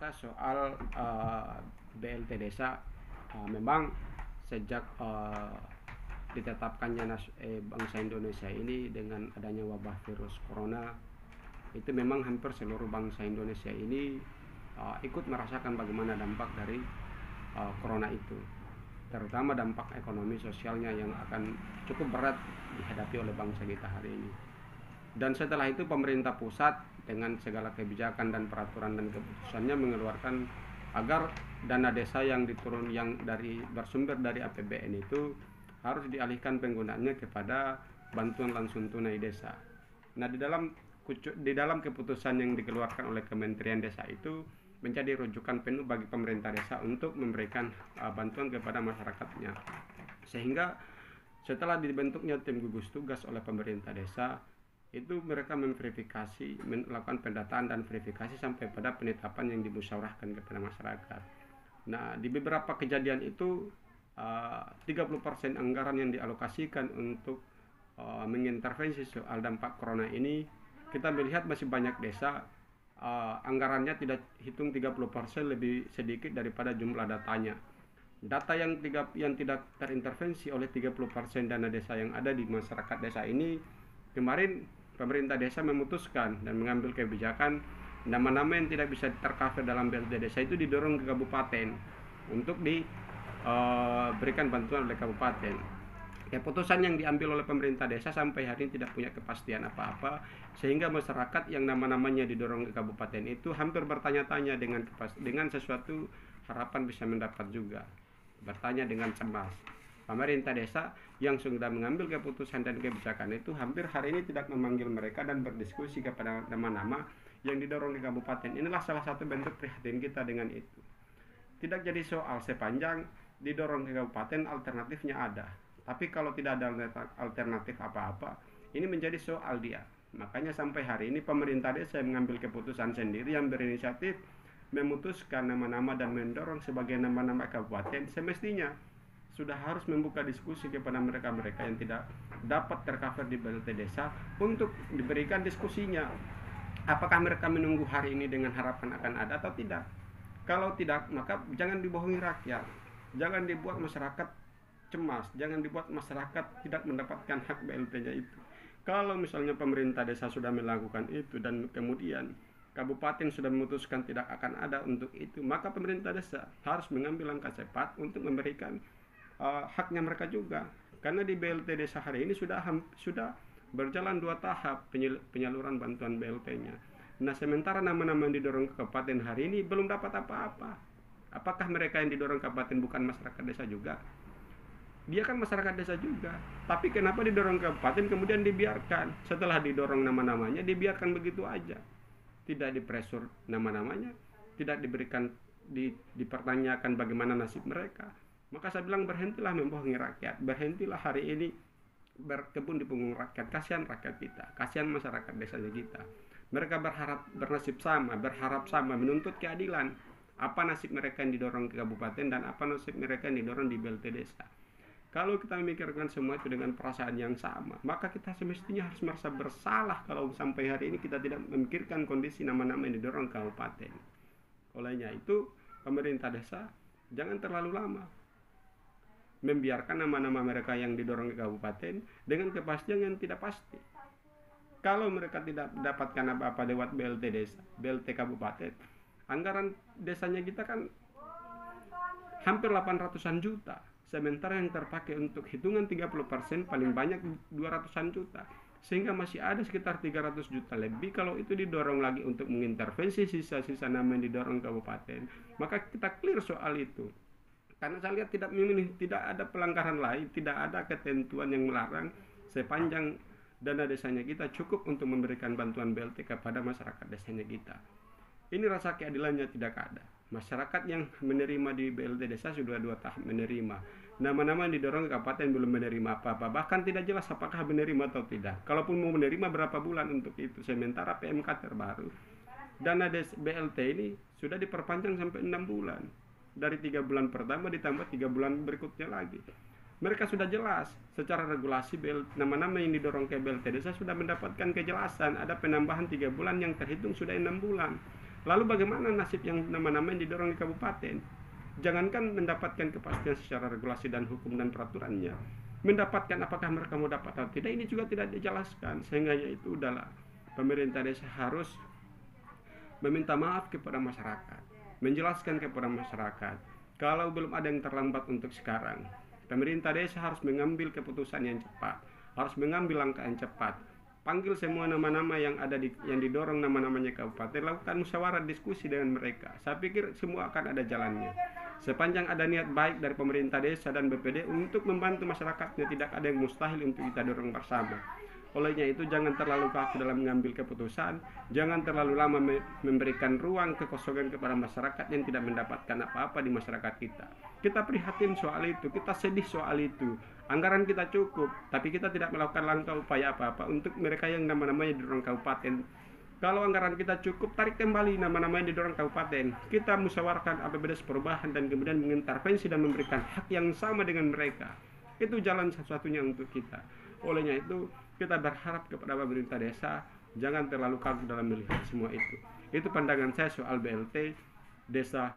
kita soal BLT Desa. Memang sejak ditetapkannya bangsa Indonesia ini dengan adanya wabah virus corona, itu memang hampir seluruh bangsa Indonesia ini ikut merasakan bagaimana dampak dari corona itu, terutama dampak ekonomi sosialnya yang akan cukup berat dihadapi oleh bangsa kita hari ini. Dan setelah itu pemerintah pusat dengan segala kebijakan dan peraturan dan keputusannya mengeluarkan agar dana desa yang bersumber dari APBN itu harus dialihkan penggunaannya kepada bantuan langsung tunai desa. Nah, di dalam keputusan yang dikeluarkan oleh Kementerian Desa itu menjadi rujukan penuh bagi pemerintah desa untuk memberikan bantuan kepada masyarakatnya. Sehingga setelah dibentuknya tim gugus tugas oleh pemerintah desa, itu mereka melakukan pendataan dan verifikasi sampai pada penetapan yang dimusyawarahkan kepada masyarakat. Nah, di beberapa kejadian itu 30% anggaran yang dialokasikan untuk mengintervensi soal dampak corona ini, kita melihat masih banyak desa anggarannya tidak hitung 30% lebih sedikit daripada jumlah datanya. Data yang tidak terintervensi oleh 30% dana desa yang ada di masyarakat desa ini, kemarin pemerintah desa memutuskan dan mengambil kebijakan nama-nama yang tidak bisa tercover dalam BLT desa itu didorong ke kabupaten untuk diberikan bantuan oleh kabupaten. Keputusan yang diambil oleh pemerintah desa sampai hari ini tidak punya kepastian apa-apa, sehingga masyarakat yang nama-namanya didorong ke kabupaten itu hampir bertanya-tanya dengan sesuatu harapan bisa mendapat juga, bertanya dengan cemas. Pemerintah desa yang sudah mengambil keputusan dan kebijakan itu hampir hari ini tidak memanggil mereka dan berdiskusi kepada nama-nama yang didorong ke kabupaten. Inilah salah satu bentuk prihatin kita dengan itu. Tidak jadi soal sepanjang didorong ke kabupaten, alternatifnya ada. Tapi kalau tidak ada alternatif apa-apa, ini menjadi soal dia. Makanya sampai hari ini pemerintah desa mengambil keputusan sendiri yang berinisiatif memutuskan nama-nama dan mendorong sebagai nama-nama kabupaten. Semestinya sudah harus membuka diskusi kepada mereka-mereka yang tidak dapat tercover di BLT desa untuk diberikan diskusinya. Apakah mereka menunggu hari ini dengan harapan akan ada atau tidak? Kalau tidak, maka jangan dibohongi rakyat. Jangan dibuat masyarakat cemas, jangan dibuat masyarakat tidak mendapatkan hak BLT-nya itu. Kalau misalnya pemerintah desa sudah melakukan itu dan kemudian kabupaten sudah memutuskan tidak akan ada untuk itu, maka pemerintah desa harus mengambil langkah cepat untuk memberikan haknya mereka juga. Karena di BLT desa hari ini sudah berjalan 2 tahap penyaluran bantuan BLT-nya. Nah, sementara nama-nama yang didorong ke kabupaten hari ini belum dapat apa-apa. Apakah mereka yang didorong ke kabupaten bukan masyarakat desa juga? Dia kan masyarakat desa juga. Tapi kenapa didorong ke kabupaten kemudian dibiarkan? Setelah didorong nama-namanya dibiarkan begitu aja. Tidak dipresur nama-namanya, tidak diberikan dipertanyakan bagaimana nasib mereka. Maka saya bilang berhentilah membohongi rakyat, berhentilah hari ini berkebun di punggung rakyat. Kasihan rakyat kita, kasihan masyarakat desanya kita. Mereka berharap sama, menuntut keadilan. Apa nasib mereka yang didorong ke kabupaten dan apa nasib mereka yang didorong di BLT desa. Kalau kita memikirkan semua itu dengan perasaan yang sama, maka kita semestinya harus merasa bersalah kalau sampai hari ini kita tidak memikirkan kondisi nama-nama yang didorong ke kabupaten. Olehnya itu, pemerintah desa jangan terlalu lama membiarkan nama-nama mereka yang didorong ke kabupaten dengan kepastian yang tidak pasti. Kalau mereka tidak mendapatkan apa-apa lewat BLT desa, BLT kabupaten, anggaran desanya kita kan hampir 800-an juta. Sementara yang terpakai untuk hitungan 30% paling banyak 200-an juta. Sehingga masih ada sekitar 300 juta lebih. Kalau itu didorong lagi untuk mengintervensi sisa-sisa nama yang didorong kabupaten, maka kita clear soal itu. Karena saya lihat tidak ada pelanggaran lain, tidak ada ketentuan yang melarang sepanjang dana desanya kita cukup untuk memberikan bantuan BLT kepada masyarakat desanya kita. Ini rasa keadilannya tidak ada. Masyarakat yang menerima di BLT desa sudah 2 tahun menerima. Nama-nama yang didorong ke kabupaten belum menerima apa-apa. Bahkan tidak jelas apakah menerima atau tidak. Kalaupun mau menerima berapa bulan untuk itu. Sementara PMK terbaru, dana BLT ini sudah diperpanjang sampai 6 bulan. Dari 3 bulan pertama ditambah 3 bulan berikutnya lagi. Mereka sudah jelas secara regulasi nama-nama yang didorong ke BLT desa sudah mendapatkan kejelasan. Ada penambahan 3 bulan yang terhitung sudah 6 bulan. Lalu bagaimana nasib yang nama-nama yang didorong di kabupaten? Jangankan mendapatkan kepastian secara regulasi dan hukum dan peraturannya, mendapatkan apakah mereka mau dapat atau tidak, ini juga tidak dijelaskan. Sehingga yaitu udahlah, pemerintah desa harus meminta maaf kepada masyarakat, menjelaskan kepada masyarakat kalau belum ada yang terlambat untuk sekarang. Pemerintah desa harus mengambil keputusan yang cepat, harus mengambil langkah yang cepat. Panggil semua nama-nama yang ada yang didorong nama-namanya kabupaten, lakukan musyawarah diskusi dengan mereka. Saya pikir semua akan ada jalannya. Sepanjang ada niat baik dari pemerintah desa dan BPD untuk membantu masyarakatnya, tidak ada yang mustahil untuk kita dorong bersama. Olehnya itu jangan terlalu kaku dalam mengambil keputusan, jangan terlalu lama memberikan ruang kekosongan kepada masyarakat yang tidak mendapatkan apa-apa di masyarakat kita. Kita prihatin soal itu, kita sedih soal itu. Anggaran kita cukup, tapi kita tidak melakukan langkah upaya apa-apa untuk mereka yang nama-namanya didorong kabupaten. Kalau anggaran kita cukup, tarik kembali nama-nama yang didorong kabupaten. Kita musyawarahkan APBD perubahan dan kemudian mengintervensi dan memberikan hak yang sama dengan mereka. Itu jalan satu-satunya untuk kita. Olehnya itu kita berharap kepada pemerintah desa jangan terlalu kaku dalam melihat semua itu. Itu pandangan saya soal BLT desa.